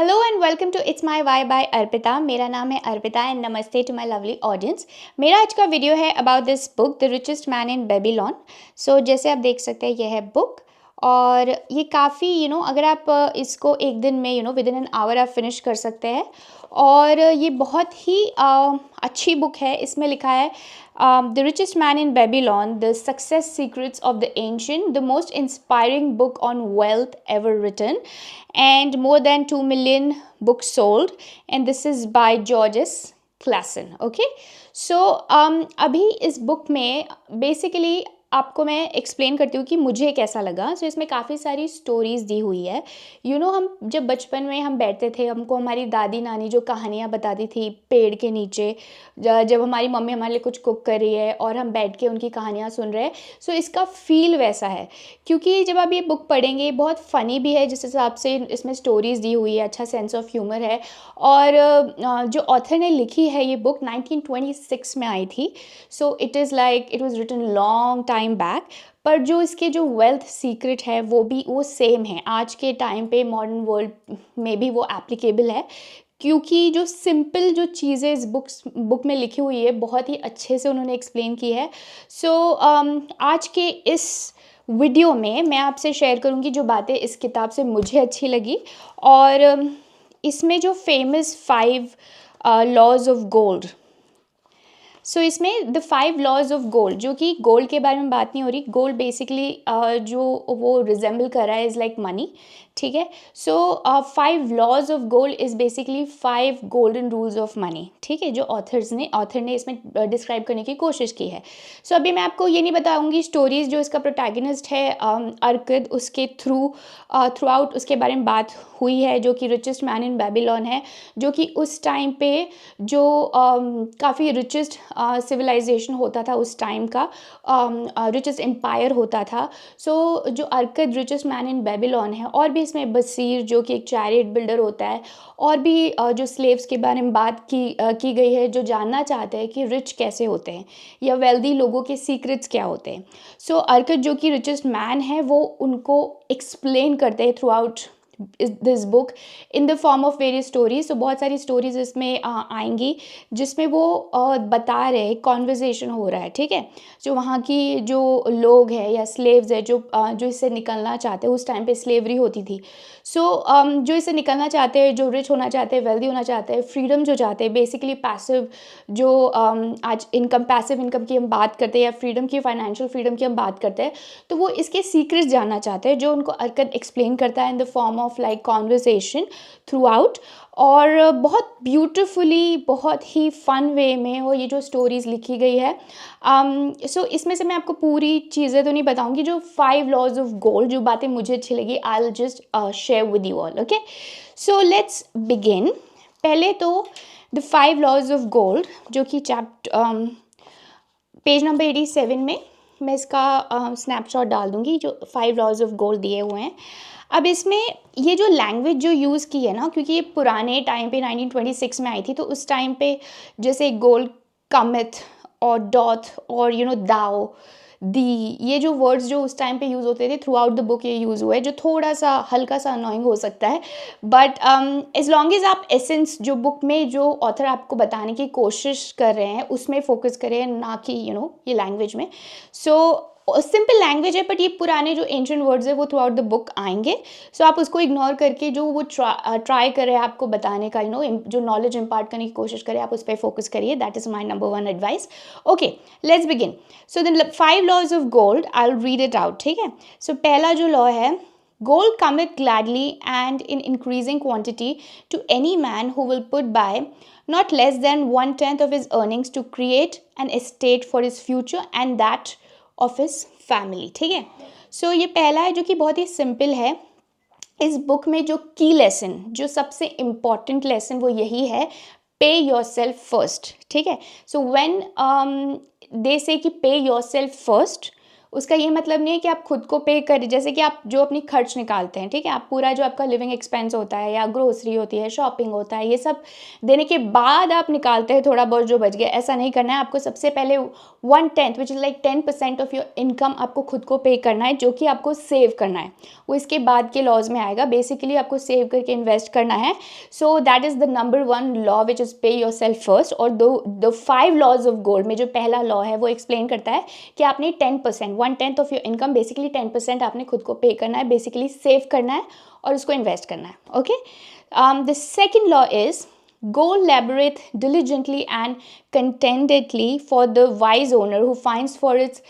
Hello and welcome to it's my why by Arpita. मेरा नाम है अर्पिता एंड नमस्ते टू माय लवली ऑडियंस। मेरा आज का वीडियो है about this book the richest man in Babylon. So जैसे आप देख सकते हैं ये है बुक और ये काफ़ी अगर आप इसको एक दिन में विद इन एन आवर आप फिनिश कर सकते हैं। और ये बहुत ही अच्छी बुक है। इसमें लिखा है the richest man in Babylon the success secrets of the ancient the most inspiring book on wealth ever written and more than 2 million books sold, and this is by Georges Clason. Okay, so अभी इस book में basically आपको मैं explain करती हूँ कि मुझे कैसा लगा। सो इसमें काफ़ी सारी स्टोरीज़ दी हुई है। हम जब बचपन में हम बैठते थे, हमको हमारी दादी नानी जो कहानियाँ बताती थी पेड़ के नीचे, जब हमारी मम्मी हमारे लिए कुछ कुक कर रही है और हम बैठ के उनकी कहानियाँ सुन रहे हैं। सो इसका फील वैसा है, क्योंकि जब आप ये बुक पढ़ेंगे बहुत फ़नी भी है जिस हिसाब से इसमें स्टोरीज़ दी हुई है, अच्छा सेंस ऑफ ह्यूमर है। और जो ऑथर ने लिखी है ये बुक 1926 में आई थी। So it was written long time back. पर जो इसके जो वेल्थ सीक्रेट है वो सेम है आज के टाइम पे, मॉडर्न वर्ल्ड में भी वो एप्लीकेबल है, क्योंकि जो सिंपल जो चीज़ें इस बुक में लिखी हुई है बहुत ही अच्छे से उन्होंने एक्सप्लेन की है। सो आज के इस वीडियो में मैं आपसे शेयर करूंगी जो बातें इस किताब से मुझे अच्छी लगी। और इसमें जो फेमस 5 लॉज ऑफ गोल्ड, सो इसमें द 5 लॉज ऑफ गोल्ड, जो कि गोल्ड के बारे में बात नहीं हो रही। गोल्ड बेसिकली जो वो रिजेंबल कर रहा है इज़ लाइक मनी, ठीक है। So 5 laws of gold is basically 5 golden rules of money, ठीक है, जो ऑथर ने इसमें डिस्क्राइब करने की कोशिश की है। सो अभी मैं आपको ये नहीं बताऊंगी स्टोरीज़। जो इसका प्रोटैगनिस्ट है अर्कद, उसके थ्रू आउट उसके बारे में बात हुई है, जो कि रिचेस्ट मैन इन बेबीलोन है, जो कि उस टाइम पे जो काफ़ी रिचेस्ट सिविलाइजेशन होता था उस टाइम का, रिचेस्ट एम्पायर होता था। सो जो अर्कद रिचेस्ट मैन इन बेबीलोन है, और भी इसमें बसीर जो कि एक चैरियट बिल्डर होता है, और भी जो स्लेव्स के बारे में बात की गई है, जो जानना चाहते हैं कि रिच कैसे होते हैं या वेल्दी लोगों के सीक्रेट्स क्या होते हैं। सो अर्कद जो कि रिचेस्ट मैन है वो उनको एक्सप्लेन करते हैं through out this book in the form of various stories. तो बहुत सारी स्टोरीज इसमें आएंगी जिसमें वो बता रहे हैं, कॉन्वर्जेसन हो रहा है, ठीक है। जो वहाँ की जो लोग हैं या स्लेव्स है जो इससे निकलना चाहते हैं, उस टाइम पे स्लेवरी होती थी। सो जो इससे निकलना चाहते हैं, जो रिच होना चाहते हैं, वेल्दी होना चाहते हैं, फ्रीडम जो चाहते हैं, बेसिकली पैसिव जो आज इनकम, पैसिव इनकम की हम बात करते हैं या फ्रीडम की, फाइनेंशियल फ्रीडम की हम बात करते हैं, तो वो इसके सीक्रेट्स जानना चाहते हैं, जो उनको अर्कद एक्सप्लेन करता है in the form of like conversation through out. और बहुत ब्यूटिफुली, बहुत ही फन वे में वो ये जो स्टोरीज़ लिखी गई है। सो इसमें से मैं आपको पूरी चीज़ें तो नहीं बताऊंगी। जो 5 लॉज ऑफ गोल्ड, जो बातें मुझे अच्छी लगी, I will just share with you all. Okay, so let's begin. पहले तो द 5 लॉज ऑफ गोल्ड, जो कि पेज नंबर 87 में मैं इसका स्नैपशॉट डाल दूंगी, जो 5 लॉज ऑफ गोल्ड दिए हुए हैं। अब इसमें ये जो लैंग्वेज जो यूज़ की है ना, क्योंकि ये पुराने टाइम पे 1926 में आई थी, तो उस टाइम पे जैसे गोल्ड, कमिथ और डॉथ और दाओ, दी, ये जो वर्ड्स जो उस टाइम पे यूज़ होते थे, थ्रू आउट द बुक ये यूज़ हुआ है, जो थोड़ा सा हल्का सा अनोइंग हो सकता है। बट एज लॉन्ग एज आप एसेंस जो बुक में जो ऑथर आपको बताने की कोशिश कर रहे हैं उसमें फोकस करें, ना कि ये लैंग्वेज में। सो सिंपल लैंग्वेज है, बट ये पुराने जो एंशिएंट वर्ड्स है वो थ्रू आउट द बुक आएंगे। सो आप उसको इग्नोर करके जो वो ट्राई करे आपको बताने का, जो नॉलेज इम्पार्ट करने की कोशिश करे, आप उस पर फोकस करिए। That is my number 1 advice. Okay, let's begin. So the 5 laws of gold, I will read it out, ठीक है। सो पहला जो लॉ है, gold cometh gladly and in increasing quantity to any man who will put by not less than 1/10 of his earnings to create an estate for his future and that of his family, ठीक है। सो ये पहला है जो कि बहुत ही simple है। इस बुक में जो की लेसन, जो सबसे इम्पॉर्टेंट लेसन वो यही है, पे योर सेल्फ फर्स्ट, ठीक है। सो व्हेन दे से कि पे योर सेल्फ फर्स्ट, उसका ये मतलब नहीं है कि आप खुद को पे करें, जैसे कि आप जो अपनी खर्च निकालते हैं, ठीक है, आप पूरा जो आपका लिविंग एक्सपेंस होता है या ग्रोसरी होती है, शॉपिंग होता है, ये सब देने के बाद आप निकालते हैं थोड़ा बहुत जो बच गया, ऐसा नहीं करना है। आपको सबसे पहले 1/10 which is like 10% of your income आपको खुद को पे करना है, जो कि आपको सेव करना है, वो इसके बाद के लॉज में आएगा। बेसिकली आपको सेव करके इन्वेस्ट करना है। So that is the number 1 law which is पे योर सेल्फ फर्स्ट। और द 5 लॉज ऑफ गोल्ड में जो पहला लॉ है वो एक्सप्लेन करता है कि आपने 10%, 1/10 ऑफ योर इनकम, बेसिकली 10% आपने खुद को पे करना है, बेसिकली सेव करना है और उसको इन्वेस्ट करना है। Okay, the second law is gold laboreth diligently and contentedly for the wise owner who finds for its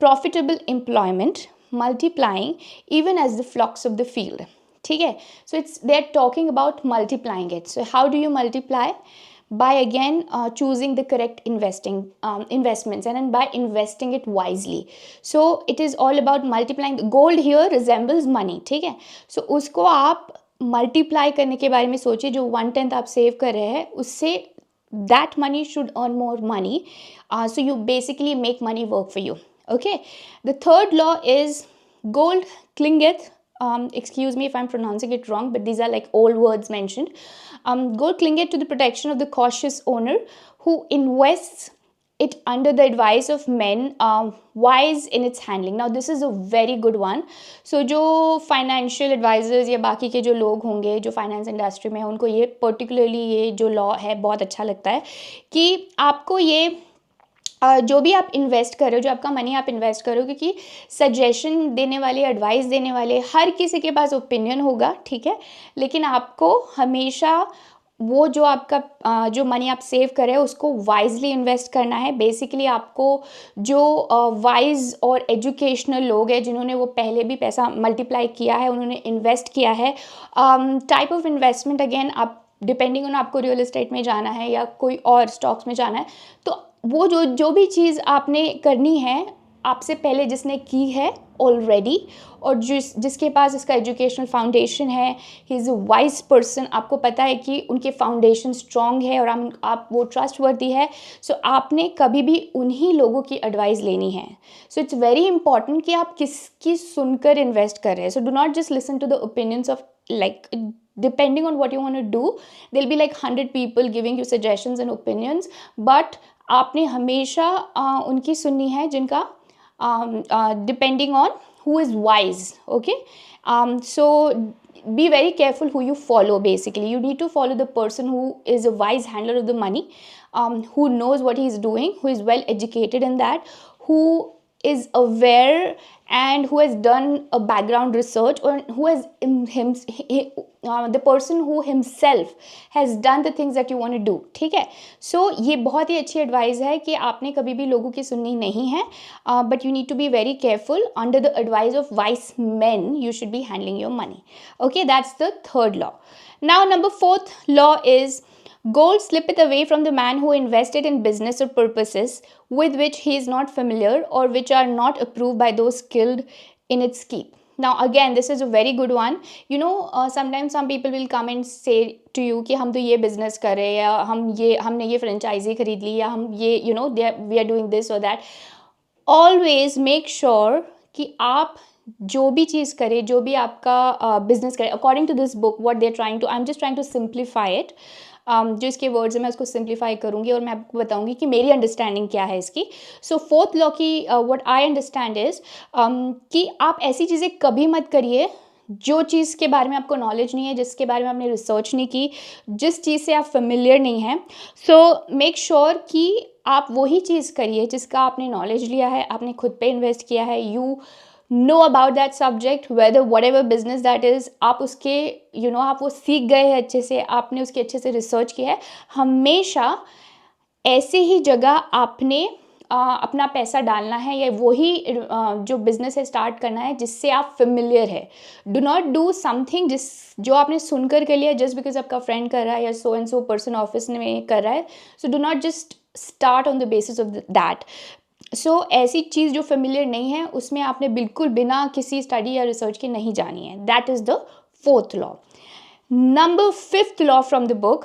profitable employment, multiplying even as the flocks of the field. ठीक है, so it's they're talking about multiplying it. So how do you multiply? By again choosing the correct investments, and then by investing it wisely. So it is all about multiplying. Gold here resembles money, ठीक है, so उसको आप multiply करने के बारे में सोचिए। जो 1/10 आप सेव कर रहे हैं उससे that money should earn more money, so you basically make money work for you. Okay, the third law is gold clingeth, excuse me if I'm pronouncing it wrong, but these are like old words mentioned. Gold clingeth to the protection of the cautious owner who invests it under the advice of men wise in its handling. Now this is a very good one. So जो financial advisers या बाकी के जो लोग होंगे जो finance industry में हैं, उनको ये पर्टिकुलरली ये जो लॉ है बहुत अच्छा लगता है कि आपको ये जो भी आप इन्वेस्ट कर रहे हो, जो आपका मनी आप इन्वेस्ट करो, क्योंकि सजेशन देने वाले, एडवाइस देने वाले, हर किसी के पास ओपिनियन होगा, ठीक है, लेकिन आपको हमेशा वो जो आपका जो मनी आप सेव कर रहे हो उसको वाइजली इन्वेस्ट करना है। बेसिकली आपको जो वाइज और एजुकेशनल लोग हैं जिन्होंने वो पहले भी पैसा मल्टीप्लाई किया है, उन्होंने इन्वेस्ट किया है, टाइप ऑफ इन्वेस्टमेंट अगेन आप डिपेंडिंग ऑन आपको रियल एस्टेट में जाना है या कोई और स्टॉक्स में जाना है, तो वो जो भी चीज़ आपने करनी है आपसे पहले जिसने की है ऑलरेडी, और जिसके पास इसका एजुकेशनल फाउंडेशन है, he is a wise person, आपको पता है कि उनके फाउंडेशन स्ट्रॉन्ग है और आप वो ट्रस्टवर्दी है, सो आपने कभी भी उन्हीं लोगों की एडवाइस लेनी है। सो इट्स वेरी इंपॉर्टेंट कि आप किसकी सुनकर इन्वेस्ट कर रहे हैं। So do not just listen to the opinions of like depending on what you want to do, there'll be like 100 people giving you suggestions and opinions, but आपने हमेशा उनकी सुननी है जिनका depending on who is wise. Okay, so be very careful who you follow. Basically you need to follow the person who is a wise handler of the money, who knows what he is doing, who is well educated in that, who is aware and who has done a background research, or who has the person who himself has done the things that you want to do. ठीक है, so ये बहुत ही अच्छी advice है कि आपने कभी भी लोगों की सुननी नहीं है, but you need to be very careful. Under the advice of wise men you should be handling your money. Okay, that's the third law. Now number 4th law is gold slippeth away from the man who invested in business or purposes with which he is not familiar, or which are not approved by those skilled in its keep. Now again this is a very good one. You know, sometimes some people will come and say to you कि हम तो ये business कर रहे हैं, या हमने ये फ्रेंचाइजी खरीद ली, या हम ये we are doing this or that. Always make sure कि आप जो भी चीज़ करें, जो भी आपका बिजनेस करें, according to this book what they are trying to, I am just trying to simplify it, जो इसके वर्ड्स है मैं उसको सिंप्लीफाई करूँगी और मैं आपको बताऊँगी कि मेरी अंडरस्टैंडिंग क्या है इसकी। सो 4th लॉ की व्हाट आई अंडरस्टैंड इज़ कि आप ऐसी चीज़ें कभी मत करिए जो चीज़ के बारे में आपको नॉलेज नहीं है, जिसके बारे में आपने रिसर्च नहीं की, जिस चीज़ से आप फेमिलियर नहीं हैं। सो मेक श्योर कि आप वही चीज़ करिए जिसका आपने नॉलेज लिया है, आपने खुद पे इन्वेस्ट किया है, you know about that subject, whether whatever business that is, आप उसके आप वो सीख गए हैं अच्छे से, आपने उसके अच्छे से रिसर्च किया है। हमेशा ऐसे ही जगह आपने अपना पैसा डालना है, या वही जो बिज़नेस है स्टार्ट करना है जिससे आप फेमिलियर है। डू नॉट डू समथिंग जो आपने सुनकर के लिया जस्ट बिकॉज आपका फ्रेंड कर रहा है या so and so person office में कर रहा है। So do not just start on the basis of that. So ऐसी चीज़ जो फेमिलियर नहीं है उसमें आपने बिल्कुल बिना किसी स्टडी या रिसर्च के नहीं जानी है। That is the 4th law. Number 5th law from the book,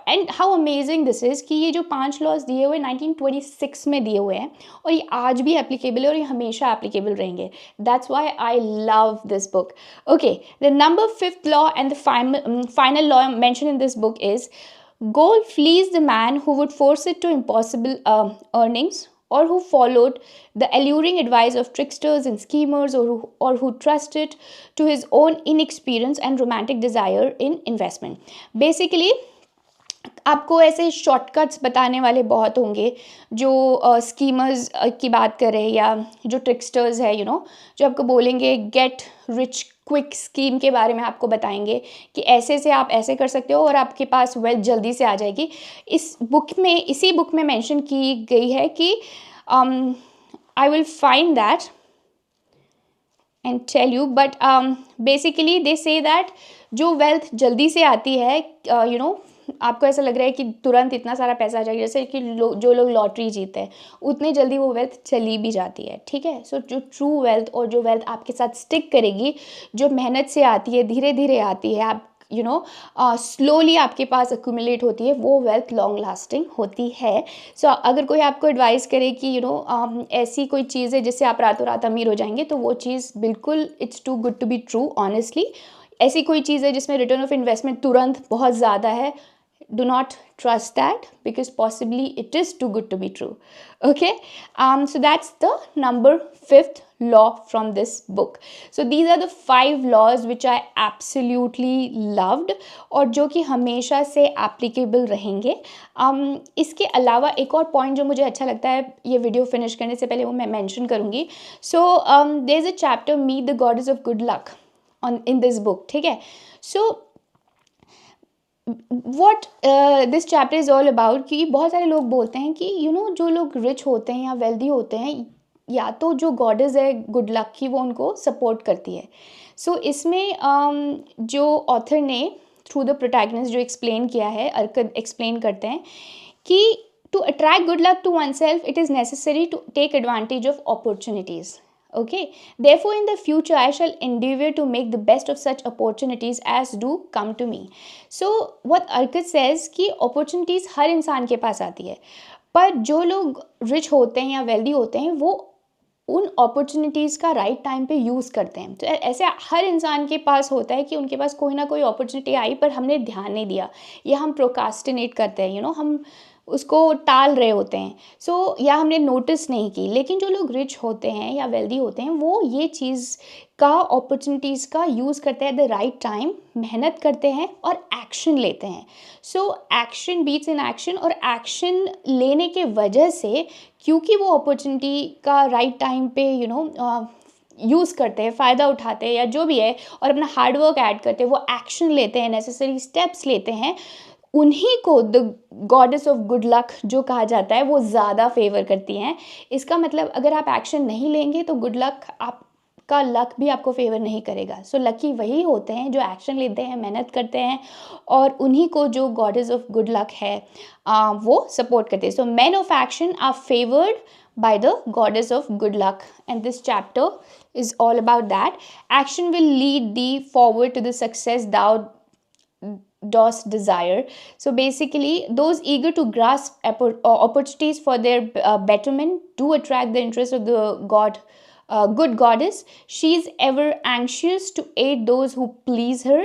and how amazing this is कि ये जो 5 लॉज दिए हुए 1926 में दिए हुए हैं और ये आज भी एप्लीकेबल है और ये हमेशा एप्लीकेबल रहेंगे. That's why I love this book. Okay, the number 5th law and the final law mentioned in this book is gold flees the man who would force it to impossible earnings, or who followed the alluring advice of tricksters and schemers, or who trusted to his own inexperience and romantic desire in investment. Basically, आपको ऐसे shortcuts बताने वाले बहुत होंगे जो skimmers की बात करें या जो ट्रिक्स्टर्स है जो आपको बोलेंगे गेट रिच क्विक स्कीम के बारे में आपको बताएंगे कि ऐसे से आप ऐसे कर सकते हो और आपके पास वेल्थ जल्दी से आ जाएगी. इसी बुक में मेंशन की गई है कि I will find that and tell you, but basically they say that जो वेल्थ जल्दी से आती है आपको ऐसा लग रहा है कि तुरंत इतना सारा पैसा आ जाएगा, जैसे कि जो लोग लॉटरी जीते हैं उतने जल्दी वो वेल्थ चली भी जाती है. ठीक है, सो जो ट्रू वेल्थ और जो वेल्थ आपके साथ स्टिक करेगी, जो मेहनत से आती है, धीरे धीरे आती है, आप स्लोली आपके पास अक्यूमुलेट होती है, वो वेल्थ लॉन्ग लास्टिंग होती है. सो अगर कोई आपको एडवाइस करे कि ऐसी कोई चीज़ है जिससे आप रातों रात अमीर हो जाएंगे, तो वो चीज़ बिल्कुल it's too good to be true. Honestly, ऐसी कोई चीज़ है जिसमें रिटर्न ऑफ इन्वेस्टमेंट तुरंत बहुत ज़्यादा है, do not trust that because possibly it is too good to be true. Okay, so that's the number 5th law from this book. So these are the 5 laws which I absolutely loved और जो कि हमेशा से applicable रहेंगे. इसके अलावा एक और पॉइंट जो मुझे अच्छा लगता है, ये वीडियो फिनिश करने से पहले वो मैं मेंशन करूँगी. So there is a chapter meet the goddess of good luck in this book. ठीक है, so what this chapter is all about कि बहुत सारे लोग बोलते हैं कि जो लोग रिच होते हैं या वेल्दी होते हैं, या तो जो गॉडेस है गुड लक की वो उनको सपोर्ट करती है. सो इसमें जो ऑथर ने थ्रू द प्रोटैगनिस्ट जो एक्सप्लेन किया है, अर्कद एक्सप्लेन करते हैं कि to attract good luck to oneself it is necessary to take advantage of opportunities. Okay, therefore in the future I shall endeavor to make the best of such opportunities as do come to me. So what Arkad says कि opportunities हर इंसान के पास आती है, पर जो लोग rich होते हैं या वेल्दी होते हैं वो उन अपॉर्चुनिटीज़ का राइट टाइम पे यूज़ करते हैं. तो ऐसे हर इंसान के पास होता है कि उनके पास कोई ना कोई अपॉर्चुनिटी आई पर हमने ध्यान नहीं दिया, या हम प्रोकास्टिनेट करते हैं, हम उसको टाल रहे होते हैं. सो या हमने नोटिस नहीं की. लेकिन जो लोग रिच होते हैं या वेल्दी होते हैं वो ये चीज़ का अपॉर्चुनिटीज़ का यूज़ करते हैं द राइट टाइम, मेहनत करते हैं और एक्शन लेते हैं. So action beats inaction, और एक्शन लेने के वजह से क्योंकि वो अपॉर्चुनिटी का राइट टाइम पे यूज़ करते हैं, फ़ायदा उठाते हैं या जो भी है, और अपना हार्डवर्क ऐड करते हैं, वो एक्शन लेते हैं, नेसेसरी स्टेप्स लेते हैं, उन्हीं को the goddess of good luck जो कहा जाता है वो ज़्यादा फेवर करती हैं. इसका मतलब अगर आप एक्शन नहीं लेंगे तो गुड लक आपका लक भी आपको फेवर नहीं करेगा. सो लकी वही होते हैं जो एक्शन लेते हैं, मेहनत करते हैं, और उन्हीं को जो गॉडेस ऑफ गुड लक है वो सपोर्ट करते हैं. So man of action are favoured by the goddess of good luck, and this chapter is all about that. Action will lead thee forward to the success thou dost desire. So basically those eager to grasp opportunities for their betterment do attract the interest of the good goddess. She is ever anxious to aid those who please her.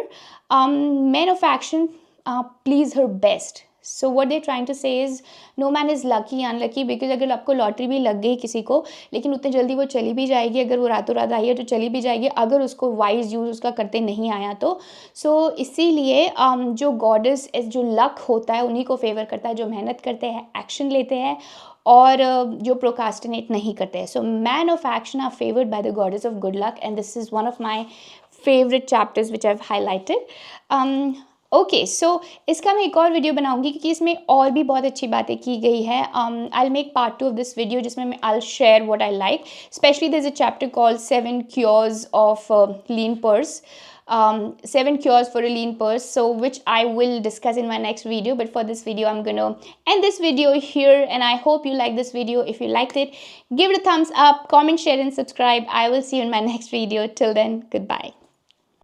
Men of action please her best. So what they trying to say is no man is lucky unlucky, because अगर आपको lottery भी लग गई किसी को, लेकिन उतने जल्दी वो चली भी जाएगी. अगर वो रातों रात आई है तो चली भी जाएगी, अगर उसको वाइज यूज़ उसका करते नहीं आया तो. सो इसीलिए जो गॉडेस जो लक होता है उन्हीं को फेवर करता है, जो मेहनत करते हैं, एक्शन लेते हैं, और जो प्रोकास्टिनेट नहीं करते हैं. So man of action are favoured by the goddess of good luck, and this is one of my favourite chapters which I have highlighted. Okay, so इसका मैं एक और वीडियो बनाऊंगी क्योंकि इसमें और भी बहुत अच्छी बातें की गई है. I will make part 2 of this video जिसमें मैं I will share what I like. Specially there is a chapter called 7 cures of lean purse, 7 cures for a lean purse, so which I will discuss in my next video. But for this video I'm gonna end this video here, and I hope you like this video. If you liked it, give it a thumbs up, comment, share and subscribe. I will see you in my next video. Till then, goodbye.